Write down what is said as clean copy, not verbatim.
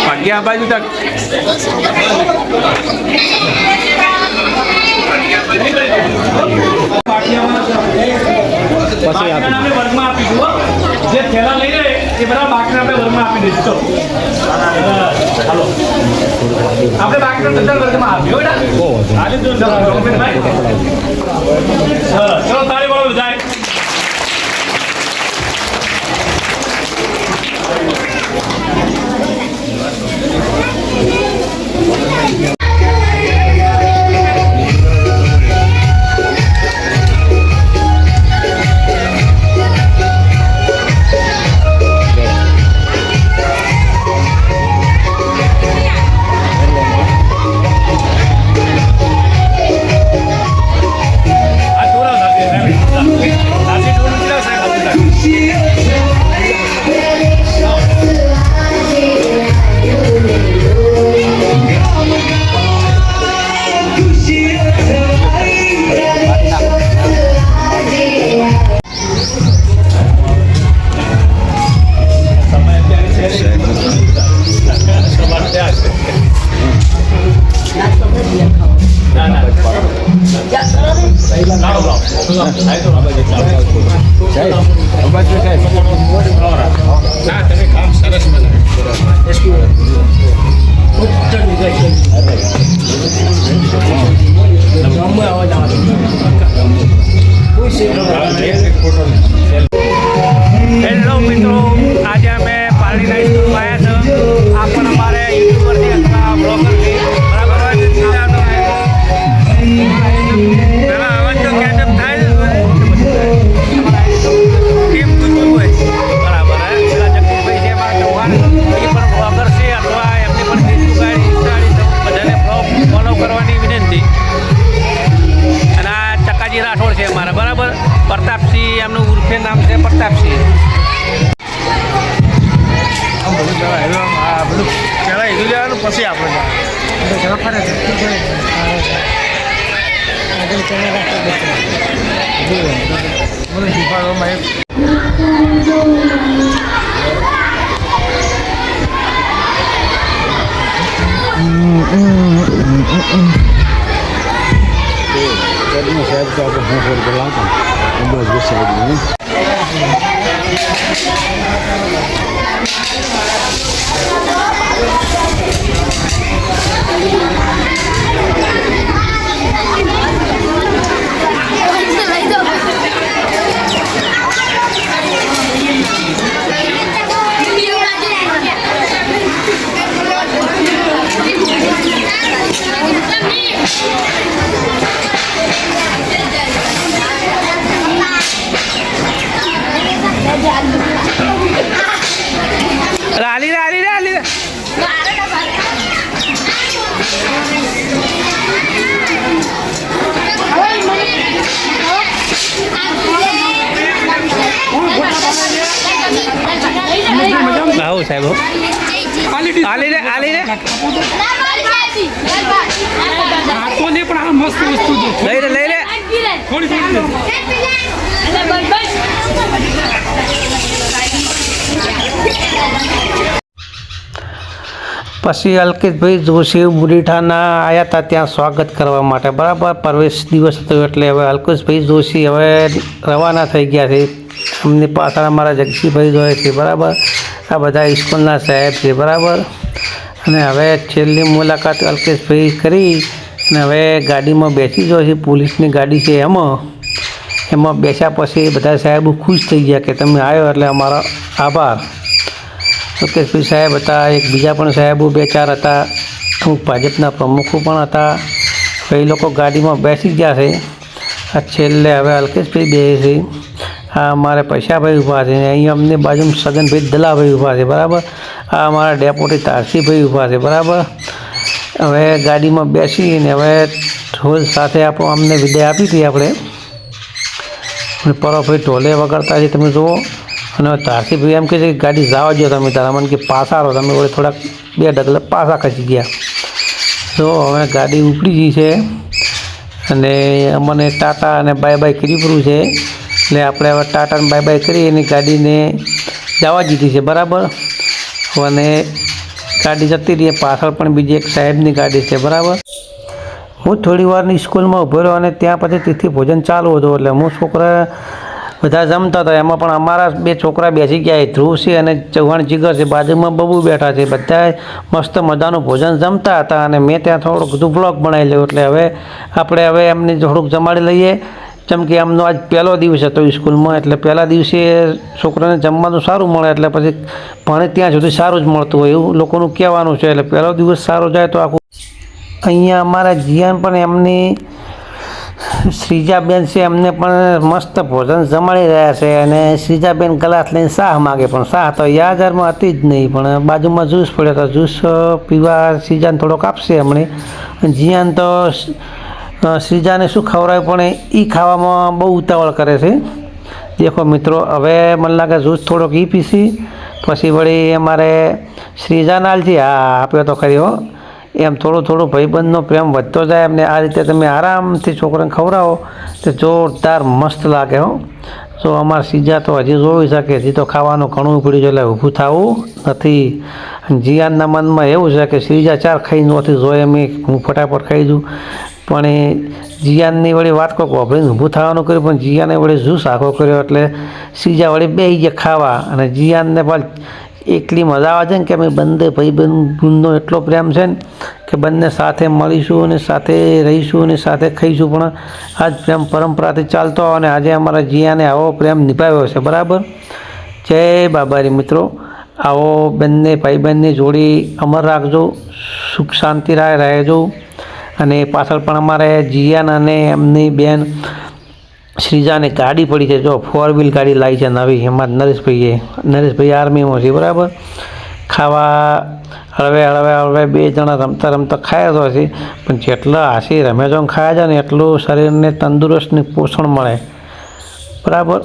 ભાગ્યા બાજુ તક પછી આપણે વર્ગમાં આપીશું જે થેલા લઈ લે એ બધા બાકીના આપણે વર્ગમાં આપી દઈશું ચાલો આપણે બાકીના બધા વર્ગમાં આપ્યો ચલો તાળી વાળો જાય હેલો મિત્રો, આજે અમે પારડીના સ્કૂલમાં આવ્યા છે. આ પણ અમારે યુટ્યુબરથી અથવા બ્લોગરથી બરાબર પેલા અવાજ તો કેટઅપ થાય કેમ પૂછવું હોય બરાબર. પેલા જગદીશભાઈ છે એમાં ચૌહાણ એ પણ બ્લોગર છે અથવા એમની પણ ફેસબુક ઇન્સ્ટા બધાને ફોલો કરવાની વિનંતી. અને આ ચકાજી રાઠોડ છે અમારા બરાબર, પ્રતાપસિંહ એમનું ઉર્ફે નામ છે પ્રતાપસિંહ. બધું પહેલાં હીધું લેવાનું પછી આપણે સાહેબ તો આપણે હું ફોર લાવતા બસ સાહેબ આવો સાહેબ આલી રે પણ આ મસ્ત વસ્તુ લઈ રે પછી અલ્કેશભાઈ જોશી બુરીઠાના આવ્યા હતા ત્યાં સ્વાગત કરવા માટે બરાબર. પ્રવેશ દિવસ હતો એટલે હવે અલ્કેશભાઈ જોશી હવે રવાના થઈ ગયા છે. એમની પાછળ અમારા જગદીશભાઈ જોઈએ છે બરાબર. આ બધા સ્કૂલના સાહેબ છે બરાબર. અને હવે છેલ્લી મુલાકાત અલ્કેશભાઈ કરી અને હવે ગાડીમાં બેસી જાય છે. પોલીસની ગાડી છે એમાં બેસ્યા પછી બધા સાહેબો ખુશ થઈ ગયા કે તમે આવ્યો એટલે અમારો આભાર. અલ્કેશભાઈ સાહેબ હતા, એક બીજા પણ સાહેબો 2-4 હતા, અમુક ભાજપના પ્રમુખો પણ હતા. એ લોકો ગાડીમાં બેસી ગયા છે. આ છેલ્લે હવે અલ્કેશભાઈ બેસે છે. આ અમારે પૈસાભાઈ ઊભા છે. અહીંયા અમને બાજુમાં સગનભાઈ દલાભાઈ ઊભા છે બરાબર. આ અમારા ડેપોટી તારસીભાઈ ઊભા છે બરાબર. હવે ગાડીમાં બેસીને હવે ઢોલ સાથે અમને વિદાય આપી હતી આપણે. પરોભાઈ ઢોલે વગાડતા છે તમે જુઓ. અને તારસીભાઈ એમ કહે છે કે ગાડી જવા દો તમે તારા મને કે પાછા રહો તમે. વળે થોડાક 2 ડગલે પાછા ખસી ગયા. તો હવે ગાડી ઉપડી ગઈ છે અને અમને ટાટા અને બાય બાય કરી પડ્યું છે. એટલે આપણે હવે ટાટા અને બાય બાય કરી એની ગાડીને જવા દીધી છે બરાબર. અને ગાડી જતી રહી, પાછળ પણ બીજી એક સાહેબની ગાડી છે, બરાબર. હું થોડી વારની સ્કૂલમાં ઊભો રહ્યો અને ત્યાં પછી તિથિ ભોજન ચાલુ હતું. એટલે હું છોકરા બધા જમતા હતા, એમાં પણ અમારા 2 છોકરા બેસી ગયા, ધ્રુવસિંહ અને ચૌહાણ જીગર છે, બાજુમાં બબુ બેઠા છે. બધા મસ્ત મજાનું ભોજન જમતા હતા અને મેં ત્યાં થોડુંક બધું બ્લોગ બનાવી લેવું. એટલે આપણે એમને થોડુંક જમાડી લઈએ, જેમ કે એમનો આજ પહેલો દિવસ હતો સ્કૂલમાં. એટલે પહેલા દિવસે છોકરાને જમવાનું સારું મળે, એટલે પછી ભણે ત્યાં સુધી સારું જ મળતું હોય એવું લોકોનું કહેવાનું છે. એટલે પહેલો દિવસ સારો જાય તો આખું. અહીંયા અમારા જીયાન પણ એમની શ્રીજાબેન છે, એમને પણ મસ્ત ભોજન જમાડી રહ્યા છે. અને શ્રીજાબેન ગ્લાસ લઈને શાહ માગે, પણ શાહ તો યાદરમાં હતી જ નહીં, પણ બાજુમાં જ્યુસ પડ્યો હતો, જ્યુસ પીવા શ્રીજાને થોડોક આપશે એમણે. જીયાન તો શ્રીજાને શું ખવડાવ્યું પણ એ ખાવામાં બહુ ઉતાવળ કરે છે. દેખો મિત્રો, હવે મને લાગે જ્યુસ થોડોક એ પીસી પછી વળી અમારે શ્રીજાને આલજી. હા, આપ્યો તો ખરી હો. એમ થોડું ભાઈબંધનો પ્રેમ વધતો જાય. એમને આ રીતે તમે આરામથી છોકરાને ખવડાવો તો જોરદાર મસ્ત લાગે હો. તો અમારા શ્રીજા તો હજી જોઈ શકે, હજી તો ખાવાનું ઘણું પડ્યું છે, એટલે ઊભું થવું નથી. જીયાનના મનમાં એવું છે કે શ્રીજા 4 ખાઈ નહોતી જોઈએ, હું ફટાફટ ખાઈ દઉં. પણ એ જીયાનની વળી વાત કોઈક વાપરીને ઊભું થવાનું કર્યું, પણ જીયાને વળી જ્યુસ આખો કર્યો, એટલે શ્રીજા વળી બેસી ગયા ખાવા. અને જીયાનને પણ એટલી મજા આવે છે ને કે અમે બંને ભાઈબંધનો એટલો પ્રેમ છે ને કે બંને સાથે મળીશું અને સાથે રહીશું અને સાથે ખાઈશું. પણ આ જ પ્રેમ પરંપરાથી ચાલતો આવે અને આજે અમારા જીયાને આવો પ્રેમ નિભાવ્યો છે, બરાબર. જય બાબારી મિત્રો, આવો બંને ભાઈબંધની જોડી અમર રાખજો, સુખ શાંતિ રહેજો. અને પાછળ પણ અમારે જીયાન અને એમની બેન શ્રીજાને ગાડી પડી છે, જો 4 વ્હીલ ગાડી લાવી છે નવી. એમાં નરેશભાઈ આર્મીમાં છે, બરાબર. ખાવા હળવે 2 જણા રમતા ખાયા તો હશે, પણ જેટલા હાસી રમે જો ખાયા છે ને એટલું શરીરને તંદુરસ્ત ને પોષણ મળે, બરાબર.